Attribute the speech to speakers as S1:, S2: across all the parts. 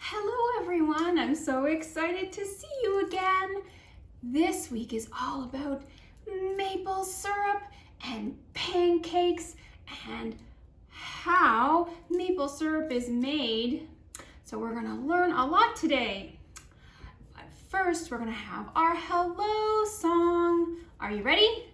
S1: Hello everyone, I'm so excited to see you again. This week is all about maple syrup and pancakes and how maple syrup is made. So we're gonna learn a lot today. But first, we're gonna have our hello song. Are you ready?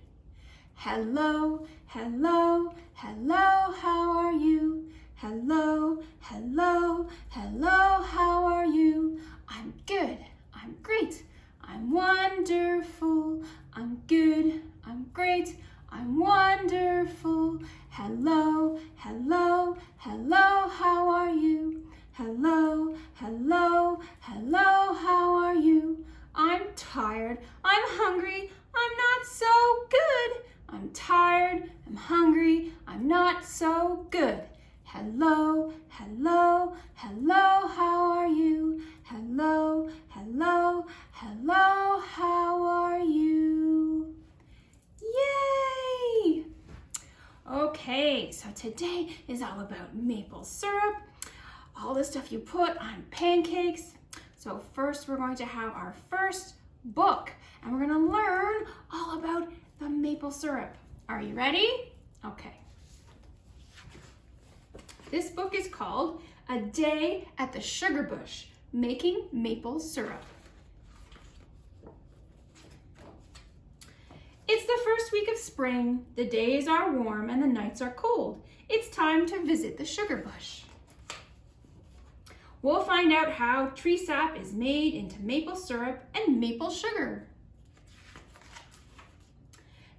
S1: Hello, hello, hello, how are you? Hello, hello, hello, how are you? I'm good, I'm great, I'm wonderful, I'm good, I'm great, I'm wonderful. Hello, hello, hello, how are you? Hello, hello, hello, how are you? I'm tired, I'm hungry, I'm not so good. I'm tired, I'm hungry, I'm not so good. Hello, hello, hello, how are you? Hello, hello, hello, how are you? Yay! Okay, so today is all about maple syrup, all the stuff you put on pancakes. So first we're going to have our first book, and we're going to learn all about the maple syrup. Are you ready? Okay. This book is called A Day at the Sugar Bush, Making Maple Syrup. It's the first week of spring. The days are warm and the nights are cold. It's time to visit the sugar bush. We'll find out how tree sap is made into maple syrup and maple sugar.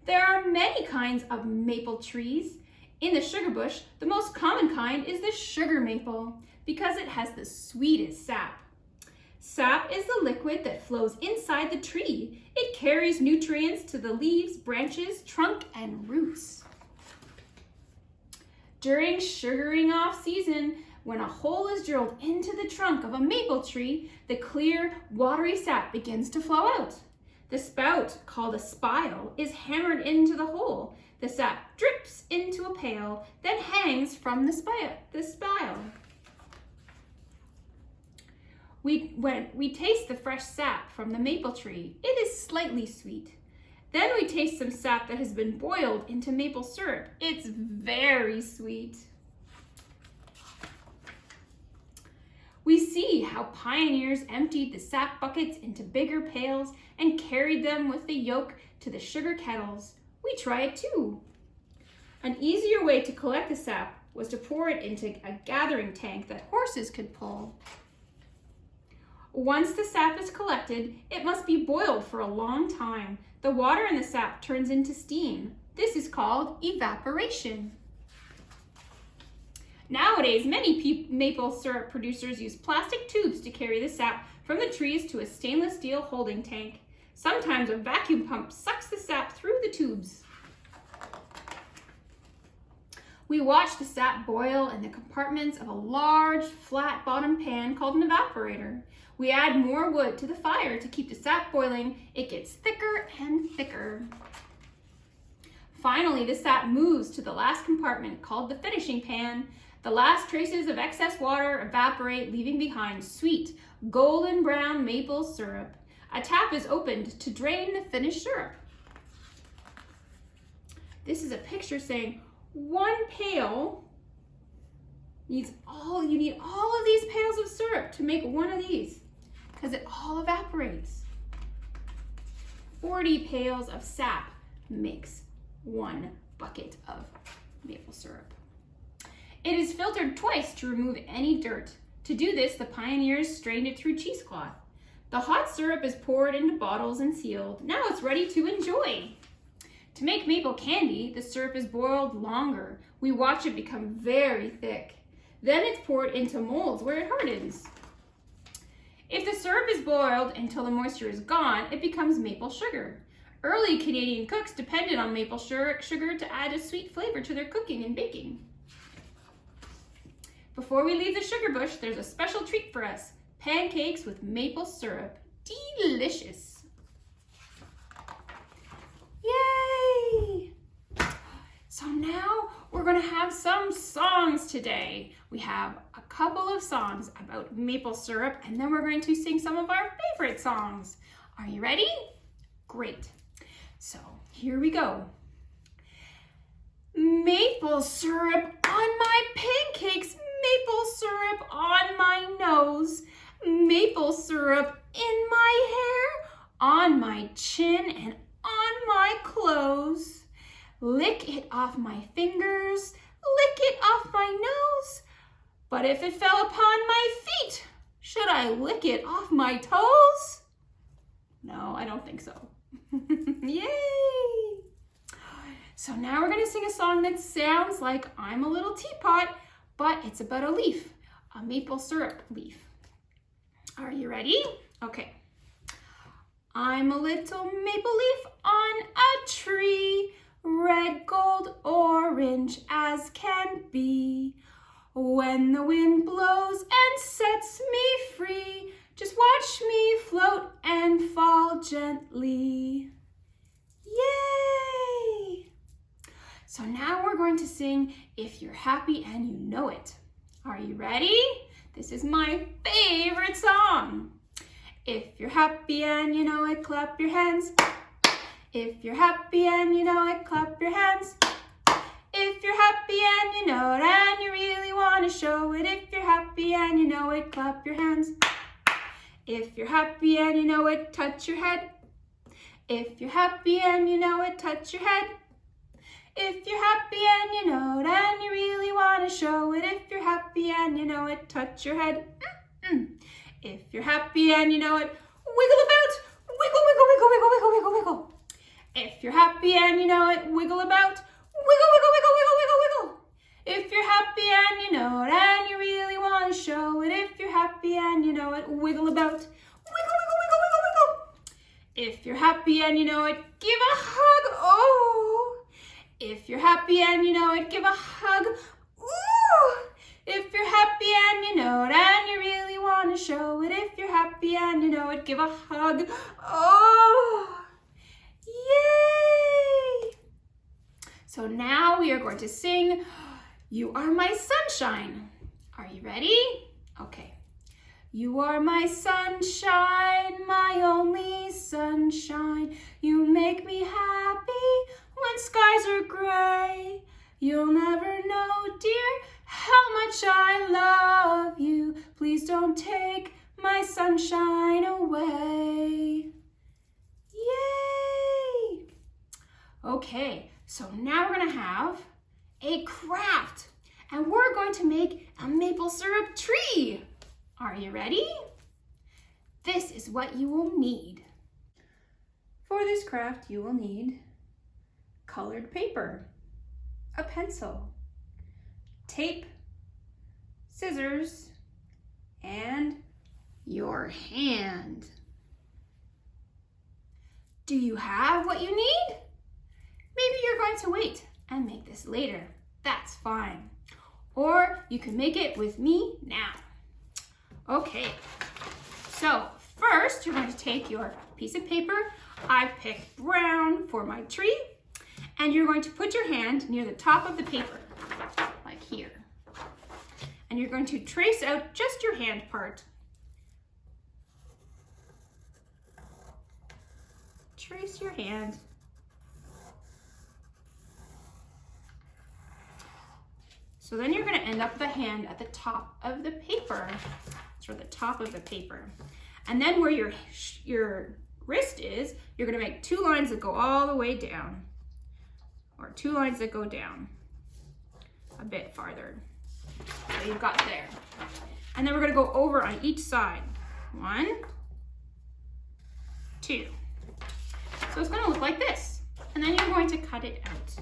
S1: There are many kinds of maple trees. In the sugar bush, the most common kind is the sugar maple because it has the sweetest sap. Sap is the liquid that flows inside the tree. It carries nutrients to the leaves, branches, trunk, and roots. During sugaring off season, when a hole is drilled into the trunk of a maple tree, the clear, watery sap begins to flow out. The spout, called a spile, is hammered into the hole. The sap drips into a pail, then hangs from the spile. When we taste the fresh sap from the maple tree, it is slightly sweet. Then we taste some sap that has been boiled into maple syrup. It's very sweet. We see how pioneers emptied the sap buckets into bigger pails and carried them with the yolk to the sugar kettles. We try it too. An easier way to collect the sap was to pour it into a gathering tank that horses could pull. Once the sap is collected, it must be boiled for a long time. The water in the sap turns into steam. This is called evaporation. Nowadays, many maple syrup producers use plastic tubes to carry the sap from the trees to a stainless steel holding tank. Sometimes a vacuum pump sucks the sap through the tubes. We watch the sap boil in the compartments of a large, flat-bottomed pan called an evaporator. We add more wood to the fire to keep the sap boiling. It gets thicker and thicker. Finally, the sap moves to the last compartment called the finishing pan. The last traces of excess water evaporate, leaving behind sweet, golden brown maple syrup. A tap is opened to drain the finished syrup. This is a picture saying one pail needs you need all of these pails of syrup to make one of these because it all evaporates. 40 pails of sap makes one bucket of maple syrup. It is filtered twice to remove any dirt. To do this, the pioneers strained it through cheesecloth. The hot syrup is poured into bottles and sealed. Now it's ready to enjoy. To make maple candy, the syrup is boiled longer. We watch it become very thick. Then it's poured into molds where it hardens. If the syrup is boiled until the moisture is gone, it becomes maple sugar. Early Canadian cooks depended on maple sugar to add a sweet flavor to their cooking and baking. Before we leave the sugar bush, there's a special treat for us. Pancakes with maple syrup. Delicious. Yay! So now we're going to have some songs today. We have a couple of songs about maple syrup, and then we're going to sing some of our favorite songs. Are you ready? Great. So here we go. Maple syrup on my pancakes, maple syrup on my nose, maple syrup in my hair, on my chin and on my clothes. Lick it off my fingers, lick it off my nose. But if it fell upon my feet, should I lick it off my toes? No, I don't think so. Yay! So now we're going to sing a song that sounds like I'm a little teapot, but it's about a leaf, a maple syrup leaf. Are you ready? Okay. I'm a little maple leaf on a tree, red, gold, orange as can be. When the wind blows and sets me free, just watch me float and fall gently. Yay! So now we're going to sing If You're Happy and You Know It. Are you ready? This is my favorite song. If you're happy and you know it, clap your hands. If you're happy and you know it, clap your hands. If you're happy and you know it and you really want to show it, if you're happy and you know it, clap your hands. If you're happy and you know it, touch your head. If you're happy and you know it, touch your head. If you're happy and you know it and you really want to show it, if you're happy and you know it, touch your head. If you're happy and you know it, wiggle about. Wiggle, wiggle, wiggle, wiggle, wiggle, wiggle, wiggle. If you're happy and you know it, wiggle about. Wiggle, wiggle, wiggle, wiggle, wiggle, wiggle. If you're happy and you know it and you really want to show it, if you're happy and you know it, wiggle about. Wiggle, wiggle, wiggle, wiggle, wiggle. If you're happy and you know it, give a hug. Oh. If you're happy and you know it, give a hug. Ooh. If you're happy and you know it and you really want to show it, if you're happy and you know it, give a hug. Oh. Yay! So now we are going to sing You Are My Sunshine. Are you ready? Okay. You are my sunshine, my only sunshine. You make me happy when skies are gray. You'll never know, dear, how much I love you. Please don't take my sunshine away. Yay! Okay, so now we're going to have a craft, and we're going to make a maple syrup tree. Are you ready? This is what you will need. For this craft, you will need colored paper, a pencil, tape, scissors, and your hand. Do you have what you need? Maybe you're going to wait and make this later. That's fine. Or you can make it with me now. Okay, so first you're going to take your piece of paper. I picked brown for my tree, and you're going to put your hand near the top of the paper, like here. And you're going to trace out just your hand part. Trace your hand. So then you're going to end up the hand at the top of the paper. Or the top of the paper. And then where your wrist is, you're going to make two lines that go all the way down. Or two lines that go down a bit farther. So you've got there. And then we're going to go over on each side. 1, 2. So it's going to look like this. And then you're going to cut it out.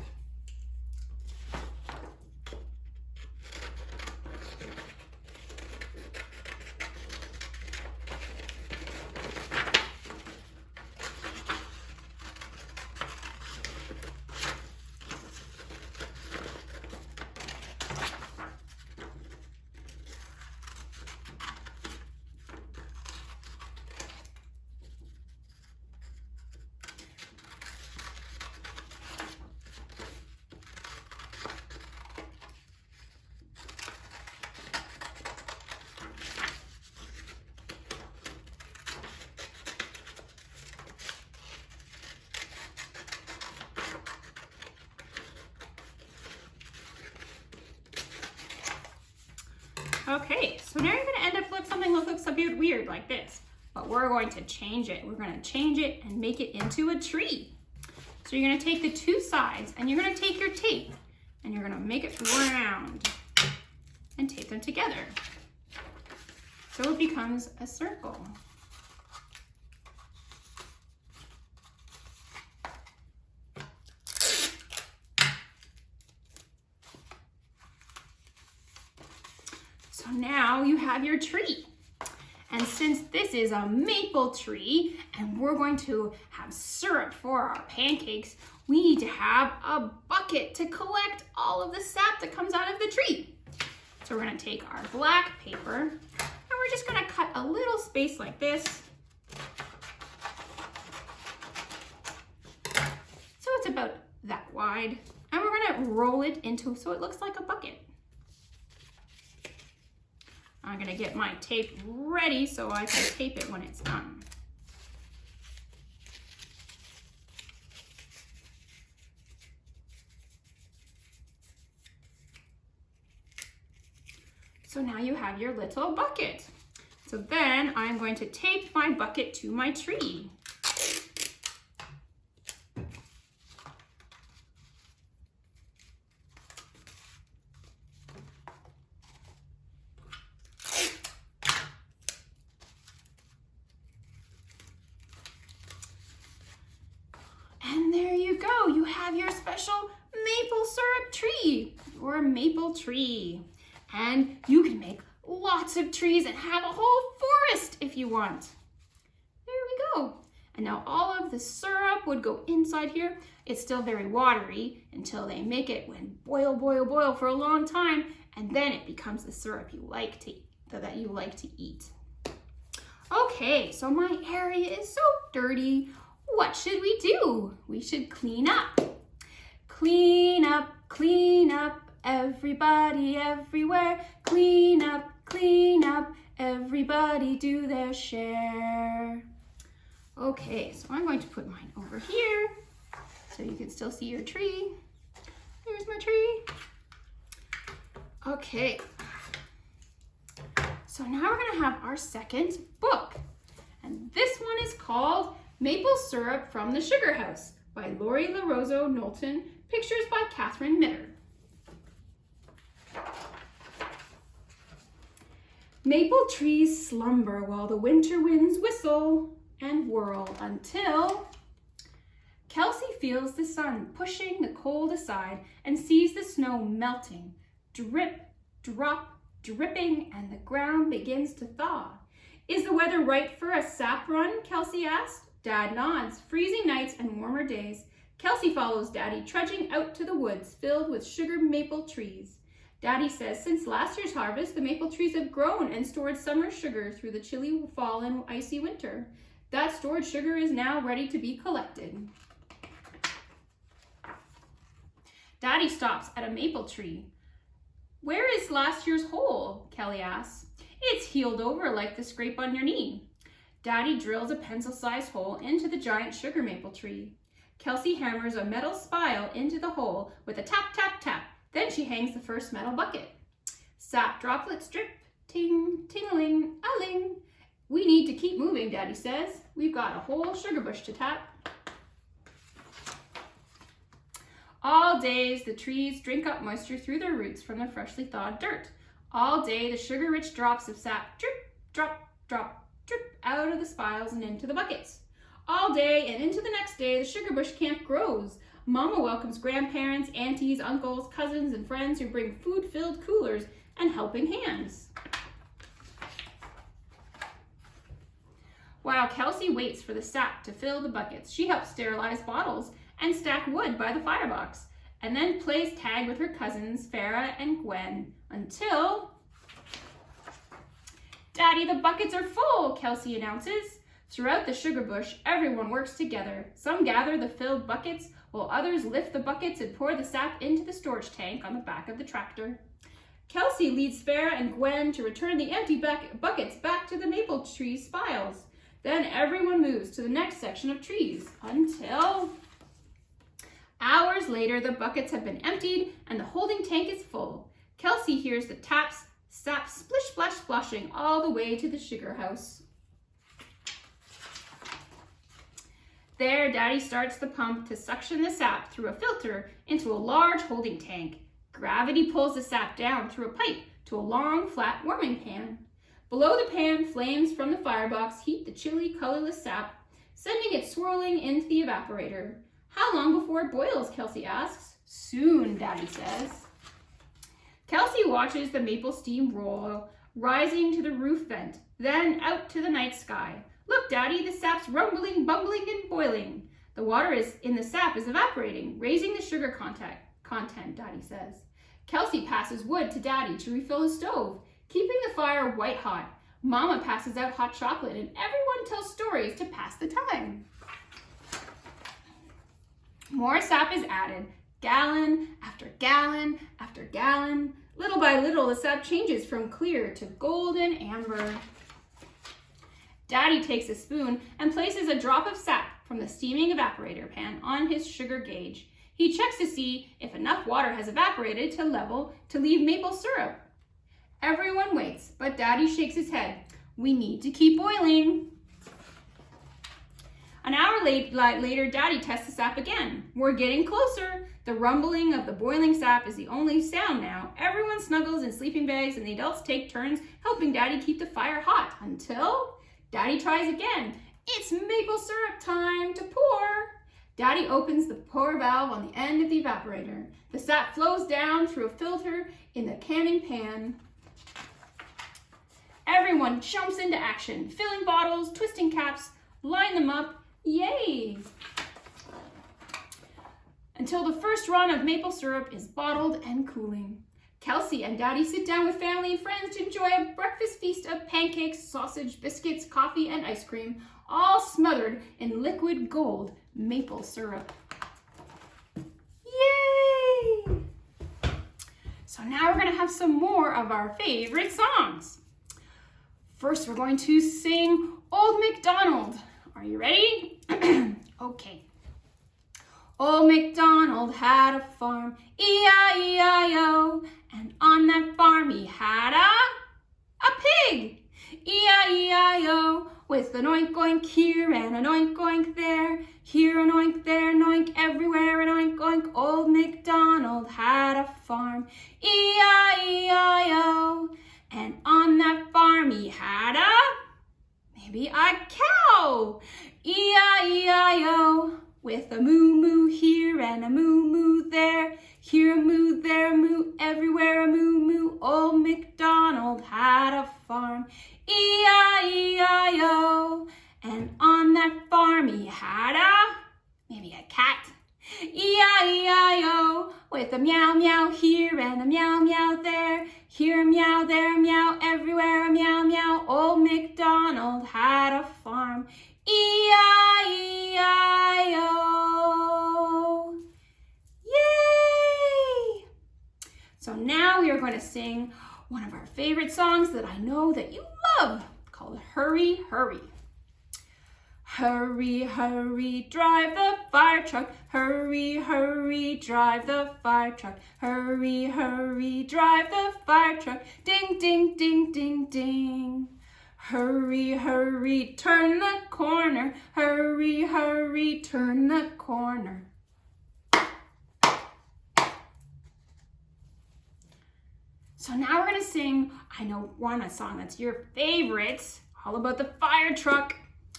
S1: Okay, so now you're gonna end up with something that looks a bit weird like this, but we're going to change it. We're gonna change it and make it into a tree. So you're gonna take the two sides and you're gonna take your tape and you're gonna make it round and tape them together. So it becomes a circle. So now you have your tree. And since this is a maple tree and we're going to have syrup for our pancakes, we need to have a bucket to collect all of the sap that comes out of the tree. So we're gonna take our black paper and we're just gonna cut a little space like this. So it's about that wide. And we're gonna roll it into so it looks like a bucket. I'm gonna get my tape ready so I can tape it when it's done. So now you have your little bucket. So then I'm going to tape my bucket to my tree. And there you go, you have your special maple syrup tree, or maple tree. And you can make lots of trees and have a whole forest if you want. There we go. And now all of the syrup would go inside here. It's still very watery until they make it when boil, boil, boil for a long time, and then it becomes the syrup you like to eat. Okay, so my area is so dirty. What should we do? We should clean up. Clean up, everybody, everywhere. Clean up, everybody do their share. Okay, so I'm going to put mine over here so you can still see your tree. There's my tree. Okay, so now we're gonna have our second book. And this one is called Maple Syrup from the Sugar House by Lori LaRosa Knowlton, pictures by Catherine Mitter. Maple trees slumber while the winter winds whistle and whirl until Kelsey feels the sun pushing the cold aside and sees the snow melting, drip, drop, dripping, and the ground begins to thaw. Is the weather right for a sap run? Kelsey asked. Dad nods. Freezing nights and warmer days. Kelsey follows Daddy, trudging out to the woods filled with sugar maple trees. Daddy says since last year's harvest, the maple trees have grown and stored summer sugar through the chilly fall and icy winter. That stored sugar is now ready to be collected. Daddy stops at a maple tree. Where is last year's hole? Kelly asks. It's healed over like the scrape on your knee. Daddy drills a pencil-sized hole into the giant sugar maple tree. Kelsey hammers a metal spile into the hole with a tap, tap, tap. Then she hangs the first metal bucket. Sap droplets drip, ting, tingling, a-ling. We need to keep moving, Daddy says. We've got a whole sugar bush to tap. All days, the trees drink up moisture through their roots from the freshly thawed dirt. All day, the sugar-rich drops of sap drip, drop, drop, drip out of the spiles and into the buckets. All day and into the next day, the sugar bush camp grows. Mama welcomes grandparents, aunties, uncles, cousins, and friends who bring food-filled coolers and helping hands. While Kelsey waits for the sap to fill the buckets, she helps sterilize bottles and stack wood by the firebox, and then plays tag with her cousins, Farah and Gwen, until... Daddy, the buckets are full, Kelsey announces. Throughout the sugar bush, everyone works together. Some gather the filled buckets, while others lift the buckets and pour the sap into the storage tank on the back of the tractor. Kelsey leads Farah and Gwen to return the empty buckets back to the maple tree spiles. Then everyone moves to the next section of trees until... Hours later, the buckets have been emptied and the holding tank is full. Kelsey hears the taps, sap splish splash splashing all the way to the sugar house. There, Daddy starts the pump to suction the sap through a filter into a large holding tank. Gravity pulls the sap down through a pipe to a long, flat warming pan. Below the pan, flames from the firebox heat the chilly, colorless sap, sending it swirling into the evaporator. How long before it boils, Kelsey asks. Soon, Daddy says. Kelsey watches the maple steam roll, rising to the roof vent, then out to the night sky. Look, Daddy, the sap's rumbling, bubbling, and boiling. The water in the sap is evaporating, raising the sugar content, Daddy says. Kelsey passes wood to Daddy to refill the stove, keeping the fire white hot. Mama passes out hot chocolate, and everyone tells stories to pass the time. More sap is added, gallon after gallon after gallon. Little by little, the sap changes from clear to golden amber. Daddy takes a spoon and places a drop of sap from the steaming evaporator pan on his sugar gauge. He checks to see if enough water has evaporated to leave maple syrup. Everyone waits, but Daddy shakes his head. We need to keep boiling. An hour later, Daddy tests the sap again. We're getting closer. The rumbling of the boiling sap is the only sound now. Everyone snuggles in sleeping bags and the adults take turns helping Daddy keep the fire hot until Daddy tries again. It's maple syrup time to pour. Daddy opens the pour valve on the end of the evaporator. The sap flows down through a filter in the canning pan. Everyone jumps into action, filling bottles, twisting caps, line them up. Yay! Until the first run of maple syrup is bottled and cooling. Kelsey and Daddy sit down with family and friends to enjoy a breakfast feast of pancakes, sausage, biscuits, coffee, and ice cream, all smothered in liquid gold maple syrup. Yay! So now we're going to have some more of our favorite songs. First, we're going to sing Old MacDonald. Are you ready? Okay. Old MacDonald had a farm, E-I-E-I-O, and on that farm he had a pig, E-I-E-I-O, with an oink oink here and an oink oink there, here an oink, there an oink, everywhere an oink oink. Old MacDonald had a farm, E-I-E-I-O, and on that farm he had maybe a cow, E-I-E-I-O, with a moo moo here and a moo moo there, here a moo, there a moo, everywhere a moo moo. Old MacDonald had a farm, E-I-E-I-O, and on that farm he had maybe a cat, E-I-E-I-O, with a meow meow here and a meow meow there, here a meow, there a meow, everywhere a meow meow. Old MacDonald had a farm, E-I-E-I-O. Yay! So now we are going to sing one of our favorite songs that I know that you love, called Hurry, Hurry. Hurry, hurry, drive the fire truck. Hurry, hurry, drive the fire truck. Hurry, hurry, drive the fire truck. Ding, ding, ding, ding, ding. Hurry, hurry, turn the corner. Hurry, hurry, turn the corner. So now we're going to sing, I know a song that's your favorite, all about the fire truck.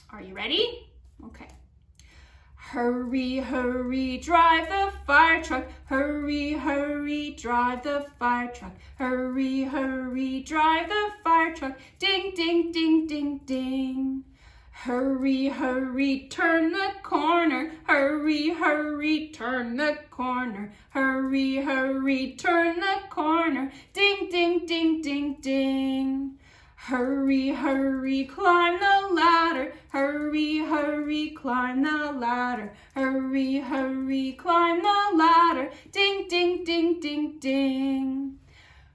S1: Are you ready? Okay. Hurry, hurry, drive the fire truck. Hurry, hurry, drive the fire truck. Hurry, hurry, drive the fire truck. Ding, ding, ding, ding, ding. Hurry, hurry, turn the corner. Hurry, hurry, turn the corner. Hurry, hurry, turn the corner. Ding, ding, ding, ding, ding. Hurry, hurry, climb the ladder. Hurry, hurry, climb the ladder. Hurry, hurry, climb the ladder. Ding, ding, ding, ding, ding.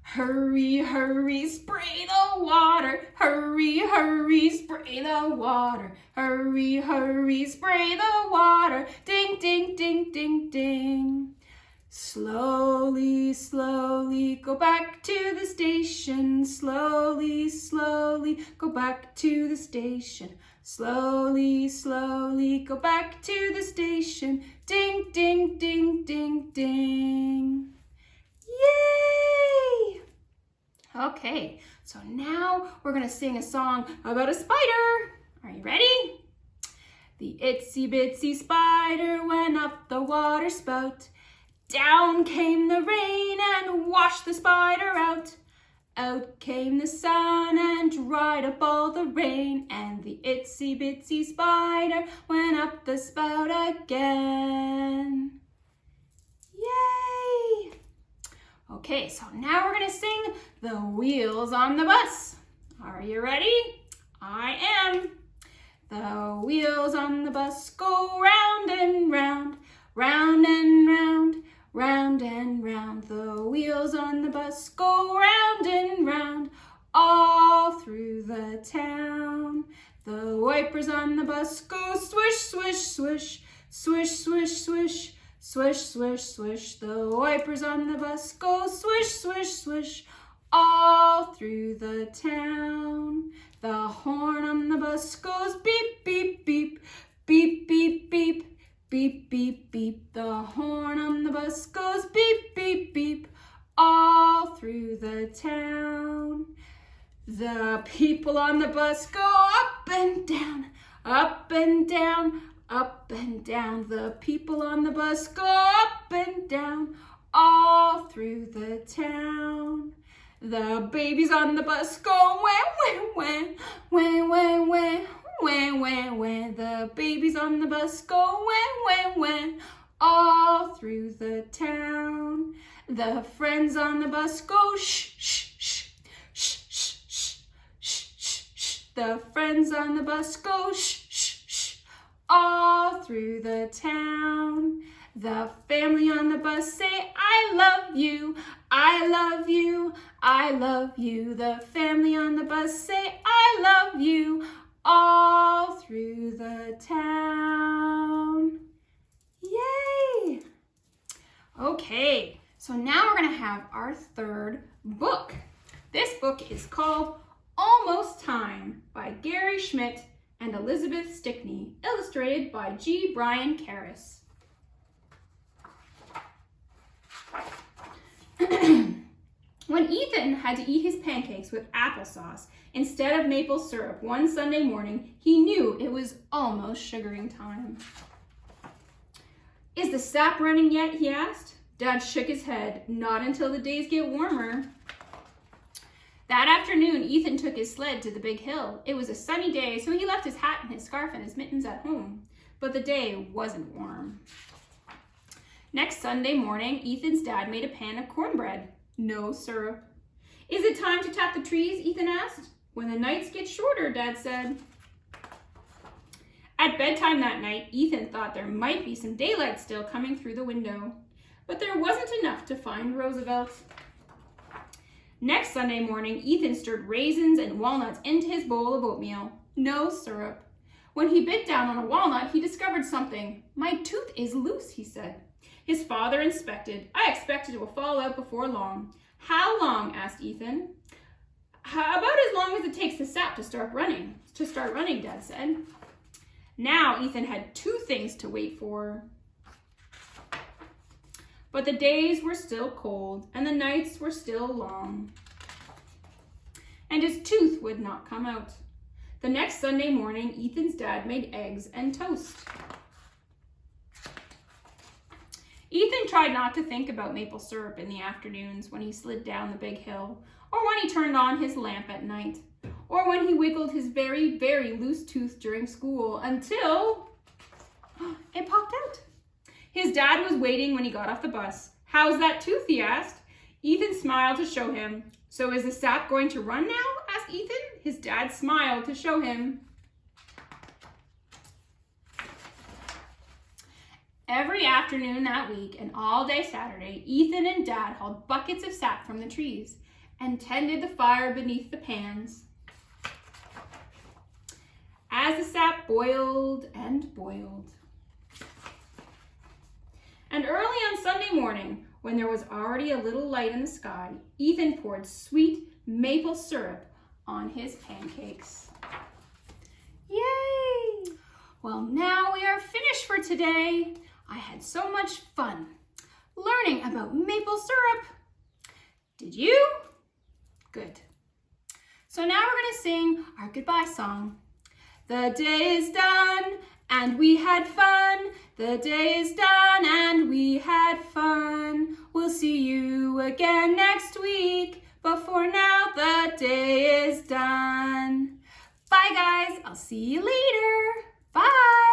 S1: Hurry, hurry, spray the water. Hurry, hurry, spray the water. Hurry, hurry, spray the water. Ding, ding, ding, ding, ding. Slowly, slowly, go back to the station. Slowly, slowly, go back to the station. Slowly, slowly, go back to the station. Ding, ding, ding, ding, ding. Yay! Okay, so now we're gonna sing a song about a spider. Are you ready? The itsy bitsy spider went up the water spout. Down came the rain and washed the spider out. Out came the sun and dried up all the rain, and the itsy bitsy spider went up the spout again. Yay! Okay, so now we're gonna sing The Wheels on the Bus. Are you ready? I am. The wheels on the bus go round and round, round and round, round and round. The wheels on the bus go round and round, all through the town. The wipers on the bus go swish, swish, swish, swish, swish, swish, swish, swish, swish. The wipers on the bus go swish, swish, swish, all through the town. The horn on the bus goes beep, beep, beep, beep, beep, beep, beep, beep, beep. The horn on the bus goes beep, beep, beep, all through the town. The people on the bus go up and down, up and down, up and down. The people on the bus go up and down, all through the town. The babies on the bus go wah, wah, wah, wah, wah, wah, wah, wah. The babies on the bus go wah, wah, wah, all through the town. The friends on the bus go shh, shh, shh, shh, shh, shh, shh, shh, shh. The friends on the bus go shh, shh, shh, all through the town. The family on the bus say, I love you, I love you, I love you. The family on the bus say, I love you, all through the town. Yay! Okay, so now we're gonna have our third book. This book is called Almost Time by Gary Schmidt and Elizabeth Stickney, illustrated by G. Brian Karras. When Ethan had to eat his pancakes with applesauce instead of maple syrup one Sunday morning, he knew it was almost sugaring time. Is the sap running yet? He asked. Dad shook his head. Not until the days get warmer. That afternoon, Ethan took his sled to the big hill. It was a sunny day, so he left his hat and his scarf and his mittens at home. But the day wasn't warm. Next Sunday morning, Ethan's dad made a pan of cornbread. No syrup. Is it time to tap the trees? Ethan asked. When the nights get shorter, Dad said. At bedtime that night, Ethan thought there might be some daylight still coming through the window. But there wasn't enough to find Roosevelt. Next Sunday morning, Ethan stirred raisins and walnuts into his bowl of oatmeal. No syrup. When he bit down on a walnut, he discovered something. My tooth is loose, he said. His father inspected. I expected it will fall out before long. How long? Asked Ethan. About as long as it takes the sap to start running, Dad said. Now Ethan had two things to wait for. But the days were still cold and the nights were still long. And his tooth would not come out. The next Sunday morning, Ethan's dad made eggs and toast. Ethan tried not to think about maple syrup in the afternoons when he slid down the big hill, or when he turned on his lamp at night, or when he wiggled his very, very loose tooth during school until it popped out. His dad was waiting when he got off the bus. How's that tooth? He asked. Ethan smiled to show him. So is the sap going to run now? Asked Ethan. His dad smiled to show him. Every afternoon that week and all day Saturday, Ethan and Dad hauled buckets of sap from the trees and tended the fire beneath the pans. As the sap boiled and boiled, And early on Sunday morning, when there was already a little light in the sky, Ethan poured sweet maple syrup on his pancakes. Yay! Well, now we are finished for today. I had so much fun learning about maple syrup. Did you? Good. So now we're going to sing our goodbye song. The day is done and we had fun. The day is done and we had fun. We'll see you again next week. But for now, the day is done. Bye, guys. I'll see you later. Bye.